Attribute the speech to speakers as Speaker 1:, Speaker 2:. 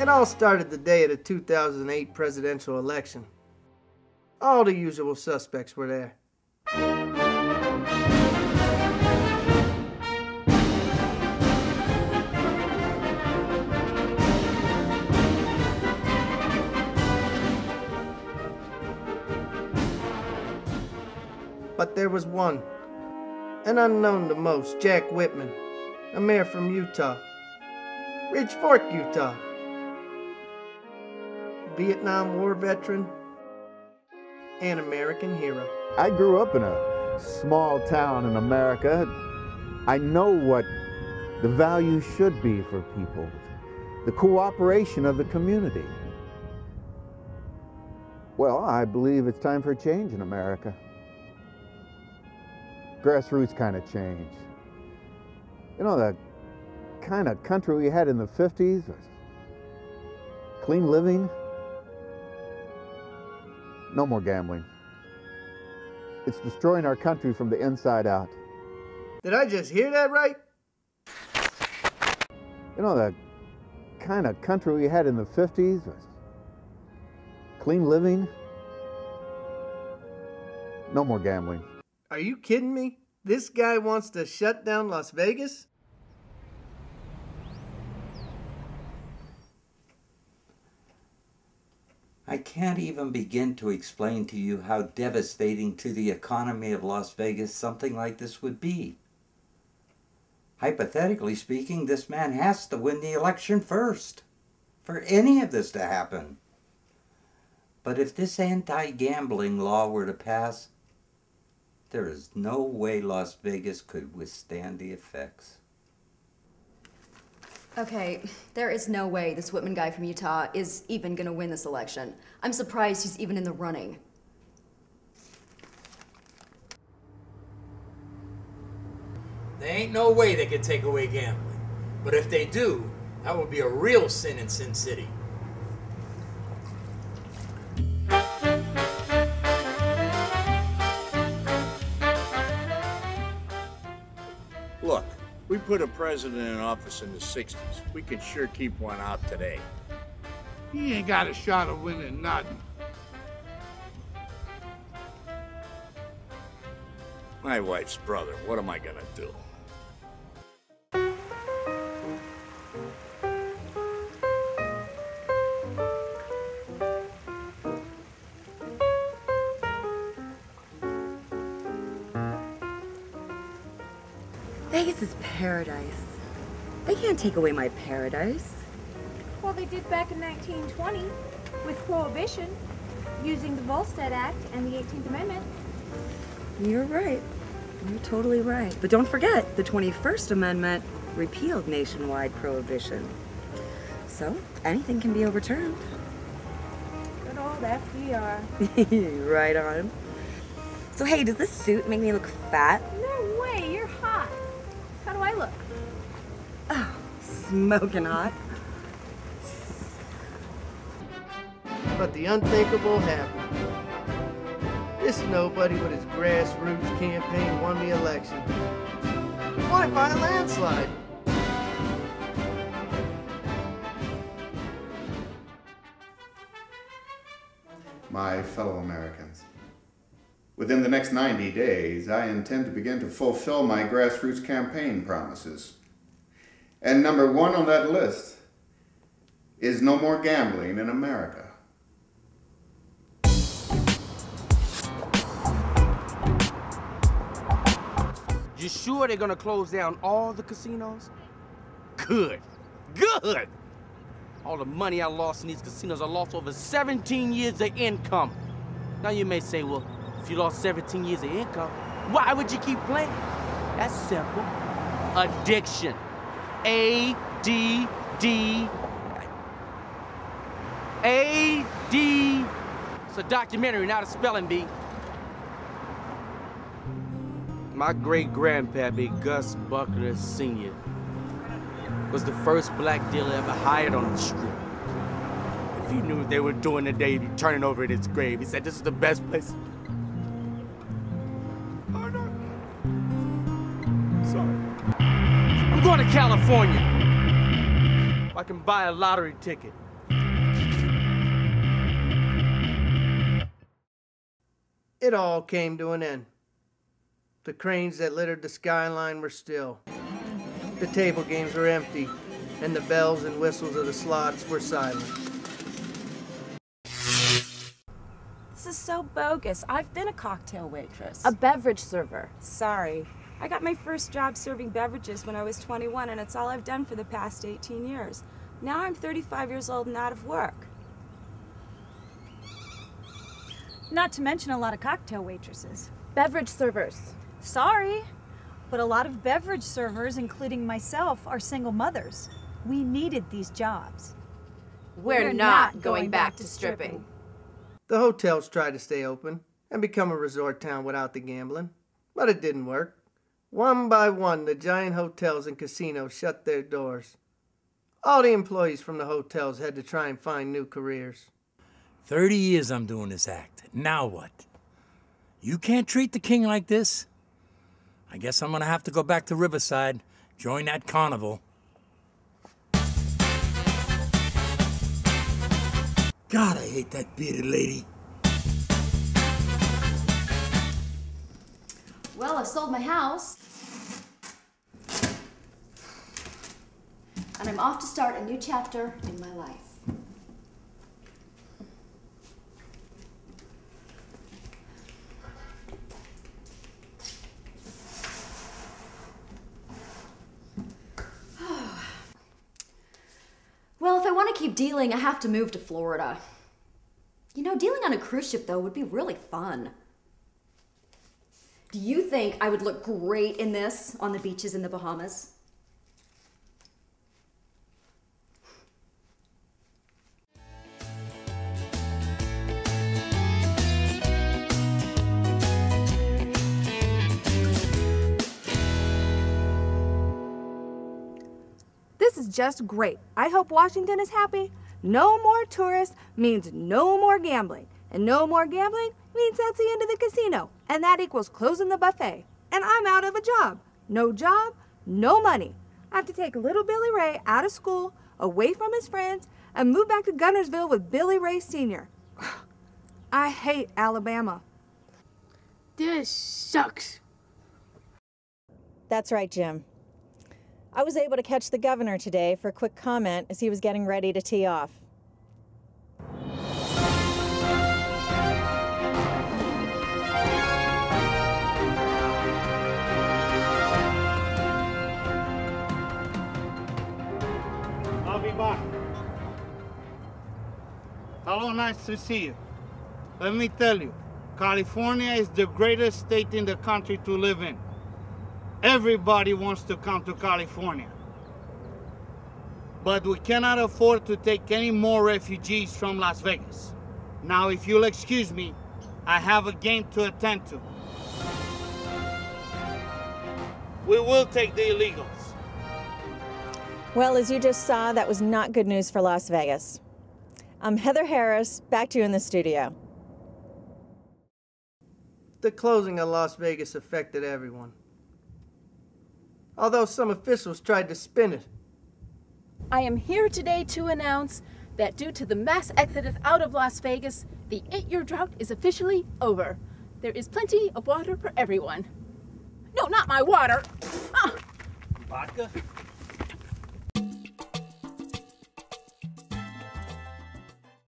Speaker 1: It all started the day of the 2008 presidential election. All the usual suspects were there. But there was one, an unknown to most, Jack Whitman, a mayor from Utah, Ridge Fork, Utah. Vietnam War veteran and American hero.
Speaker 2: I grew up in a small town in America. I know what the values should be for people, the cooperation of the community. Well, I believe it's time for a change in America. Grassroots kind of change. You know, the kind of country we had in the 50s was clean living. No more gambling. It's destroying our country from the inside out.
Speaker 1: Did I just hear that right?
Speaker 2: You know, the kind of country we had in the 50s was clean living. No more gambling.
Speaker 1: Are you kidding me? This guy wants to shut down Las Vegas?
Speaker 3: I can't even begin to explain to you how devastating to the economy of Las Vegas something like this would be. Hypothetically speaking, this man has to win the election first for any of this to happen. But if this anti-gambling law were to pass, there is no way Las Vegas could withstand the effects.
Speaker 4: Okay, there is no way this Whitman guy from Utah is even gonna win this election. I'm surprised he's even in the running.
Speaker 5: There ain't no way they could take away gambling. But if they do, that would be a real sin in Sin City.
Speaker 6: Look, we put a president in office in the 60s. We could sure keep one out today.
Speaker 7: He ain't got a shot of winning nothing.
Speaker 6: My wife's brother, what am I gonna do?
Speaker 8: Vegas is paradise. They can't take away my paradise.
Speaker 9: Well, they did back in 1920 with Prohibition, using the Volstead Act and the 18th Amendment.
Speaker 8: You're right. You're totally right. But don't forget, the 21st Amendment repealed nationwide prohibition. So, anything can be overturned.
Speaker 9: Good old FDR.
Speaker 8: Right on. So, hey, does this suit make me look fat?
Speaker 9: No way, you're hot. How do I look?
Speaker 8: Oh, smoking hot.
Speaker 1: But the unthinkable happened. This nobody with his grassroots campaign won the election. Won it by a landslide.
Speaker 10: My fellow Americans, within the next 90 days, I intend to begin to fulfill my grassroots campaign promises. And number one on that list is no more gambling in America.
Speaker 11: You sure they're gonna close down all the casinos? Good. Good! All the money I lost in these casinos, I lost over 17 years of income. Now you may say, well, if you lost 17 years of income, why would you keep playing? That's simple. Addiction. A-D-D. A-D. It's a documentary, not a spelling bee. My great-grandpappy, Gus Buckner Sr., was the first black dealer ever hired on the strip. If he knew what they were doing today, he'd be turning over in his grave. He said, this is the best place. Oh, no. Sorry. I'm going to California. I can buy a lottery ticket.
Speaker 1: it all came to an end. The cranes that littered the skyline were still. The table games were empty, and the bells and whistles of the slots were silent.
Speaker 12: This is so bogus. I've been a cocktail waitress.
Speaker 8: A beverage server.
Speaker 12: Sorry. I got my first job serving beverages when I was 21, and it's all I've done for the past 18 years. Now I'm 35 years old and out of work.
Speaker 9: Not to mention a lot of cocktail waitresses.
Speaker 8: Beverage servers.
Speaker 9: Sorry, but a lot of beverage servers, including myself, are single mothers. We needed these jobs.
Speaker 4: We're not going back to stripping.
Speaker 1: The hotels tried to stay open and become a resort town without the gambling, but it didn't work. One by one, the giant hotels and casinos shut their doors. All the employees from the hotels had to try and find new careers.
Speaker 5: 30 years I'm doing this act. Now what? You can't treat the king like this? I guess I'm gonna have to go back to Riverside, join that carnival. God, I hate that bearded lady.
Speaker 4: Well, I've sold my house. And I'm off to start a new chapter in my life. Well, if I want to keep dealing, I have to move to Florida. You know, dealing on a cruise ship, though, would be really fun. Do you think I would look great in this on the beaches in the Bahamas?
Speaker 13: This is just great. I hope Washington is happy. No more tourists means no more gambling. And no more gambling means that's the end of the casino. And that equals closing the buffet. And I'm out of a job. No job, no money. I have to take little Billy Ray out of school, away from his friends, and move back to Gunnersville with Billy Ray Sr. I hate Alabama.
Speaker 14: This sucks.
Speaker 15: That's right, Jim. I was able to catch the governor today for a quick comment as he was getting ready to tee off.
Speaker 7: I'll be back. Hello, nice to see you. Let me tell you, California is the greatest state in the country to live in. Everybody wants to come to California. But we cannot afford to take any more refugees from Las Vegas. Now, if you'll excuse me, I have a game to attend to. We will take the illegals.
Speaker 15: Well, as you just saw, that was not good news for Las Vegas. I'm Heather Harris, back to you in the studio.
Speaker 1: The closing of Las Vegas affected everyone. Although some officials tried to spin it.
Speaker 14: I am here today to announce that due to the mass exodus out of Las Vegas, the 8-year drought is officially over. There is plenty of water for everyone. No, not my water.
Speaker 5: Vodka?